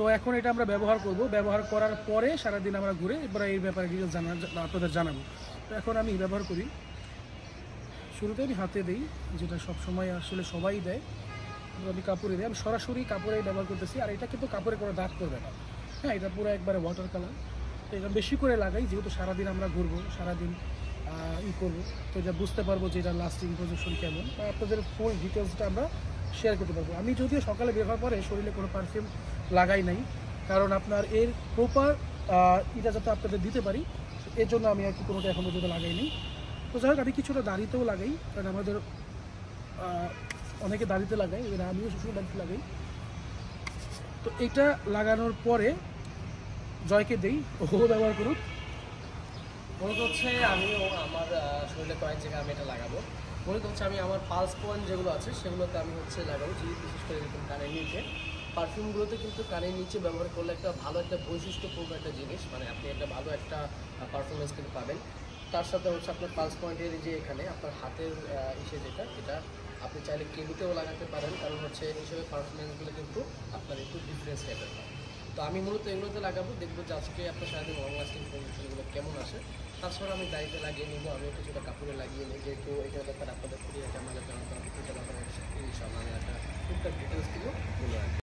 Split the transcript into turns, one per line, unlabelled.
তো এখন এটা আমরা ব্যবহার করব, ব্যবহার করার পরে সারাদিন আমরা ঘুরে এবার এই ব্যাপারে ডিটেলস আপনাদের জানাবো। তো এখন আমি ব্যবহার করি, শুরুতে আমি হাতে দিই, যেটা সবসময় আসলে সবাই দেয়, আমি কাপড়ে দিই। আমি সরাসরি কাপড়ে ব্যবহার করতেছি, আর এটা কিন্তু কাপড়ে কোনো দাগ করবে না। হ্যাঁ, এটা পুরো একবারে ওয়াটার কালার। তো এটা বেশি করে লাগাই, যেহেতু সারাদিন আমরা ঘুরবো, সারাদিন করবো, তো এটা বুঝতে পারবো যে এটা লাস্টিং পজিশন কেমন, বা আপনাদের ফুল ডিটেলসটা আমরা শেয়ার করতে পারবো। আমি যদিও সকালে বের হওয়ার পরে শরীরে কোনো পারফিউম লাগাই নাই, কারণ আপনার এর প্রপার এটা যাতে আপনাদের দিতে পারি, এর জন্য আমি আর কি কোনোটা এখন পর্যন্ত লাগাইনি। তো যাই হোক, আমি কিছুটা দাড়িতেও লাগাই, কারণ আমাদের অনেকে দাড়িতে লাগাই, এবার আমিও সবসময় দাড়িতে লাগাই। তো এটা লাগানোর পরে জয়কে দেই, ও ব্যবহার করুক।
মূলত হচ্ছে আমিও আমার শরীরে কয়েক জায়গায় আমি এটা লাগাবো। মূলত হচ্ছে আমি আমার পালস পয়েন্ট যেগুলো আছে সেগুলোতে আমি লাগাবো, যে বিশেষ করে এরকম কানের নিচে। পারফিউমগুলোতে কিন্তু কানের নিচে ব্যবহার করলে একটা ভালো একটা বৈশিষ্ট্যপূর্ণ একটা জিনিস, মানে আপনি একটা ভালো একটা পারফরমেন্স কিন্তু পাবেন। তার সাথে হচ্ছে আপনার পালস পয়েন্টের যে এখানে আপনার হাতের এটা আপনি চাইলে কেবিতেও লাগাতে পারেন, কারণ হচ্ছে এইসবের পারফরমেন্সগুলো কিন্তু আপনার একটু ডিফারেন্স টাইপের হয়। তো আমি মূলত এগুলোতে লাগাবো, দেখবো যে আজকে আপনার সারাদিন লং লাস্টিং পজিশনগুলো কেমন আসে। তাছাড়া আমি দাড়িতে লাগিয়ে নেবো, আমি কিছুটা কাপড়ে লাগিয়ে নিই, যেহেতু এটার ব্যাপারে আপনাদের খুবই একটা মজা জানাতে হবে। এটা ব্যাপারে ইনশাআল্লাহ আমি একটা টুকটাক ডিটেলস দিব বলে রাখি।